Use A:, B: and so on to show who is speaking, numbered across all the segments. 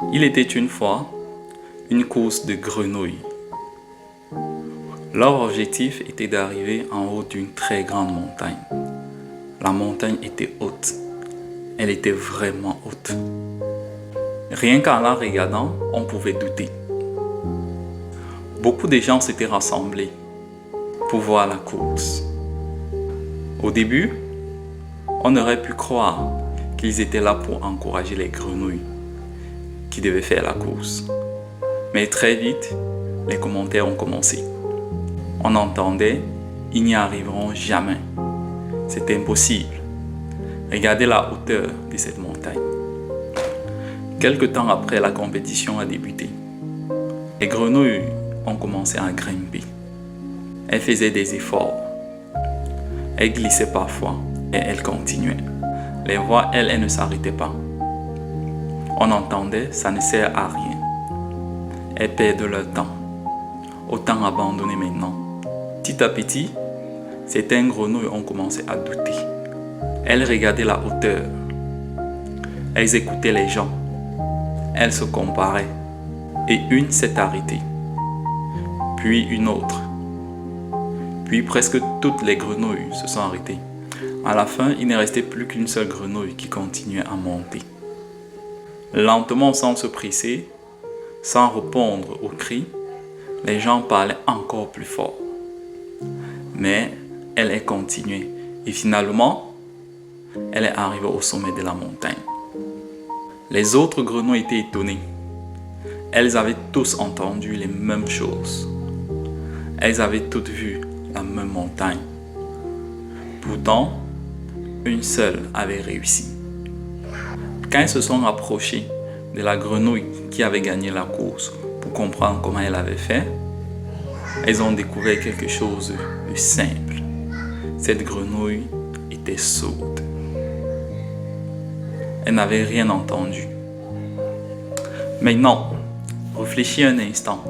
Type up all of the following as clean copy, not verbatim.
A: Il était une fois une course de grenouilles. Leur objectif était d'arriver en haut d'une très grande montagne. La montagne était haute. Elle était vraiment haute. Rien qu'en la regardant, on pouvait douter. Beaucoup de gens s'étaient rassemblés pour voir la course. Au début, on aurait pu croire qu'ils étaient là pour encourager les grenouilles qui devaient faire la course. Mais très vite, les commentaires ont commencé. On entendait « Ils n'y arriveront jamais. C'est impossible. Regardez la hauteur de cette montagne. » Quelque temps après la compétition a débuté, les grenouilles ont commencé à grimper. Elles faisaient des efforts. Elles glissaient parfois et elles continuaient. Les voix, elles ne s'arrêtaient pas. On entendait « ça ne sert à rien ». Elles perdent leur temps. Autant abandonner maintenant. Petit à petit, certaines grenouilles ont commencé à douter. Elles regardaient la hauteur. Elles écoutaient les gens. Elles se comparaient. Et une s'est arrêtée. Puis une autre. Puis presque toutes les grenouilles se sont arrêtées. À la fin, il ne restait plus qu'une seule grenouille qui continuait à monter. Lentement, sans se presser, sans répondre aux cris, les gens parlaient encore plus fort. Mais elle est continuée et finalement, elle est arrivée au sommet de la montagne. Les autres grenouilles étaient étonnées. Elles avaient tous entendu les mêmes choses. Elles avaient toutes vu la même montagne. Pourtant, une seule avait réussi. Quand elles se sont approchées de la grenouille qui avait gagné la course pour comprendre comment elle avait fait, elles ont découvert quelque chose de simple. Cette grenouille était sourde. Elle n'avait rien entendu. Maintenant, réfléchis un instant.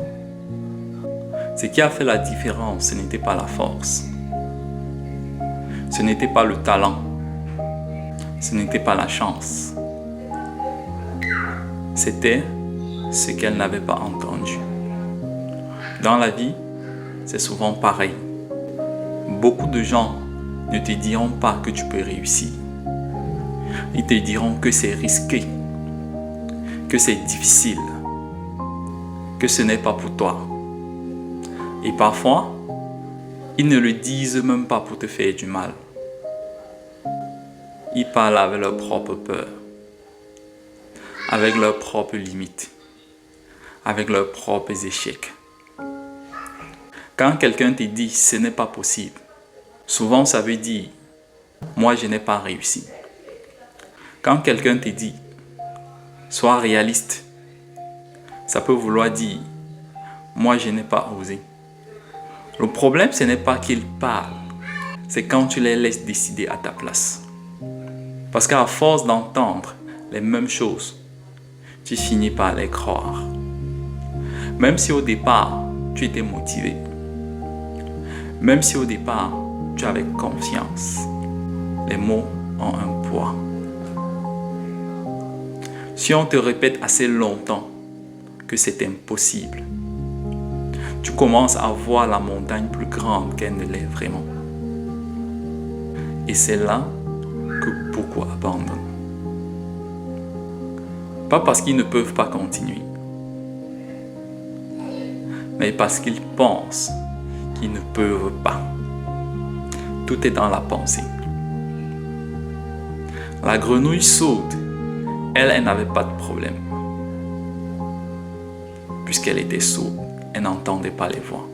A: Ce qui a fait la différence, ce n'était pas la force. Ce n'était pas le talent. Ce n'était pas la chance. C'était ce qu'elle n'avait pas entendu. Dans la vie, c'est souvent pareil. Beaucoup de gens ne te diront pas que tu peux réussir. Ils te diront que c'est risqué, que c'est difficile, que ce n'est pas pour toi. Et parfois, ils ne le disent même pas pour te faire du mal. Ils parlent avec leur propre peur, avec leurs propres limites, avec leurs propres échecs. Quand quelqu'un te dit « ce n'est pas possible », souvent ça veut dire « moi je n'ai pas réussi ». Quand quelqu'un te dit « sois réaliste », ça peut vouloir dire « moi je n'ai pas osé ». Le problème, ce n'est pas qu'ils parlent, c'est quand tu les laisses décider à ta place. Parce qu'à force d'entendre les mêmes choses, tu finis par les croire. Même si au départ, tu étais motivé. Même si au départ, tu avais confiance. Les mots ont un poids. Si on te répète assez longtemps que c'est impossible, tu commences à voir la montagne plus grande qu'elle ne l'est vraiment. Et c'est là que beaucoup abandonnent. Pas parce qu'ils ne peuvent pas continuer, mais parce qu'ils pensent qu'ils ne peuvent pas. Tout est dans la pensée. La grenouille sourde, elle n'avait pas de problème. Puisqu'elle était sourde, elle n'entendait pas les voix.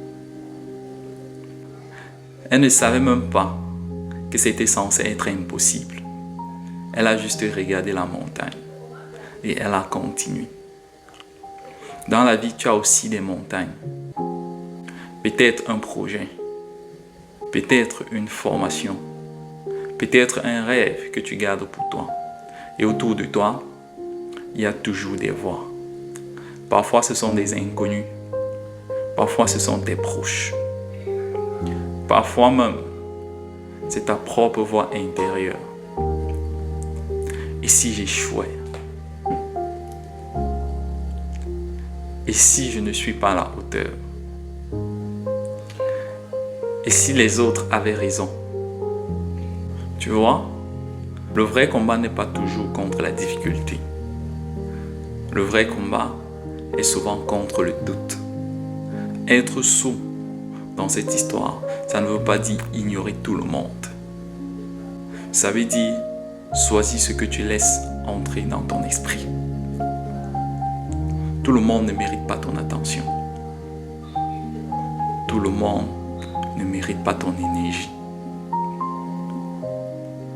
A: Elle ne savait même pas que c'était censé être impossible. Elle a juste regardé la montagne et elle a continué. Dans la vie, tu as aussi des montagnes. Peut-être un projet, peut-être une formation, peut-être un rêve que tu gardes pour toi. Et autour de toi, il y a toujours des voix. Parfois, ce sont des inconnus. Parfois, ce sont tes proches. Parfois même, c'est ta propre voix intérieure. Et si j'échouais? Et si je ne suis pas à la hauteur? Et si les autres avaient raison? Tu vois, le vrai combat n'est pas toujours contre la difficulté. Le vrai combat est souvent contre le doute. Être sourd dans cette histoire, ça ne veut pas dire ignorer tout le monde. Ça veut dire choisis ce que tu laisses entrer dans ton esprit. Tout le monde ne mérite pas ton attention. Tout le monde ne mérite pas ton énergie.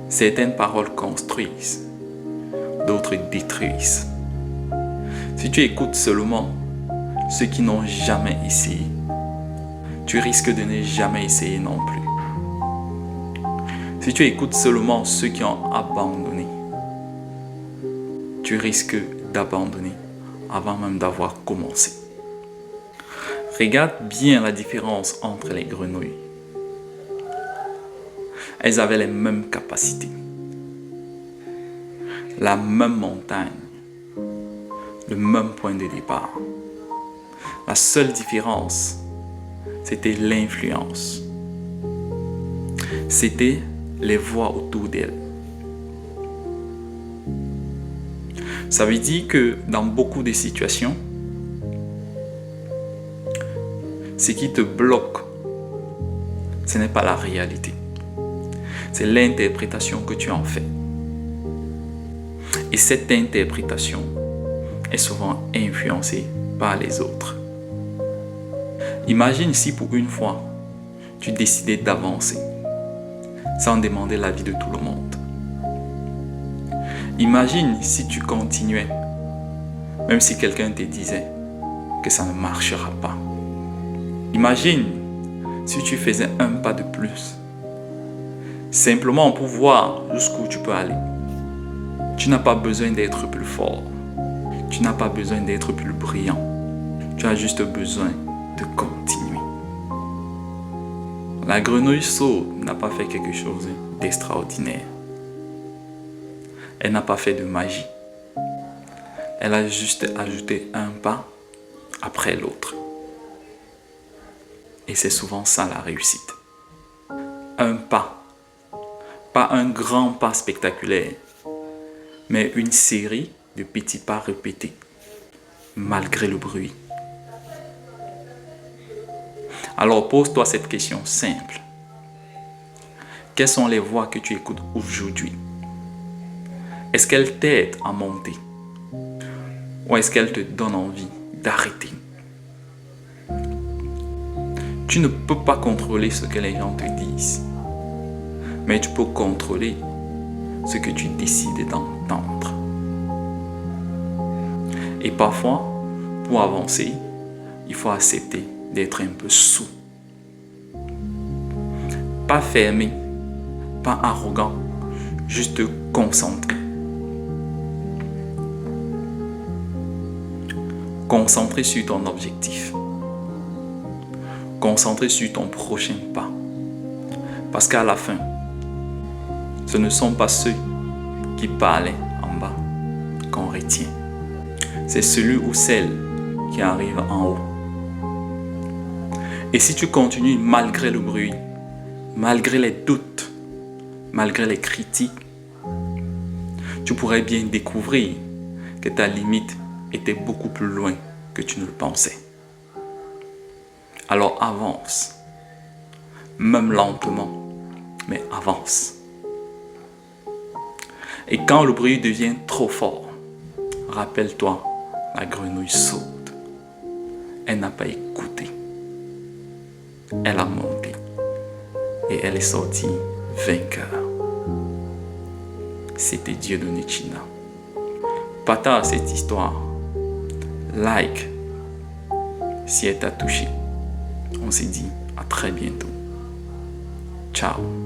A: Certaines paroles construisent, d'autres détruisent. Si tu écoutes seulement ceux qui n'ont jamais essayé, tu risques de ne jamais essayer non plus. Si tu écoutes seulement ceux qui ont abandonné, tu risques d'abandonner avant même d'avoir commencé. Regarde bien la différence entre les grenouilles. Elles avaient les mêmes capacités, la même montagne, le même point de départ. La seule différence, c'était l'influence. C'était les voix autour d'elles. Ça veut dire que dans beaucoup de situations, ce qui te bloque, ce n'est pas la réalité. C'est l'interprétation que tu en fais. Et cette interprétation est souvent influencée par les autres. Imagine si pour une fois, tu décidais d'avancer sans demander l'avis de tout le monde. Imagine si tu continuais, même si quelqu'un te disait que ça ne marchera pas. Imagine si tu faisais un pas de plus, simplement pour voir jusqu'où tu peux aller. Tu n'as pas besoin d'être plus fort. Tu n'as pas besoin d'être plus brillant. Tu as juste besoin de continuer. La grenouille sourde n'a pas fait quelque chose d'extraordinaire. Elle n'a pas fait de magie. Elle a juste ajouté un pas après l'autre. Et c'est souvent ça la réussite. Un pas. Pas un grand pas spectaculaire, mais une série de petits pas répétés, malgré le bruit. Alors pose-toi cette question simple. Quelles sont les voix que tu écoutes aujourd'hui? Est-ce qu'elles t'aident à monter? Ou est-ce qu'elles te donnent envie d'arrêter? Tu ne peux pas contrôler ce que les gens te disent, mais tu peux contrôler ce que tu décides d'entendre. Et parfois, pour avancer, il faut accepter d'être un peu sourd. Pas fermé, pas arrogant, juste concentré. Concentré sur ton objectif. Concentré sur ton prochain pas. Parce qu'à la fin, ce ne sont pas ceux qui parlaient en bas qu'on retient. C'est celui ou celle qui arrive en haut. Et si tu continues malgré le bruit, malgré les doutes, malgré les critiques, tu pourrais bien découvrir que ta limite était beaucoup plus loin que tu ne le pensais. Alors avance, même lentement, mais avance. Et quand le bruit devient trop fort, rappelle-toi la grenouille sourde. Elle n'a pas écouté. Elle a monté et elle est sortie vainqueur. C'était Dieudonné China. Partage cette histoire. Like si elle t'a touché. On se dit à très bientôt. Ciao.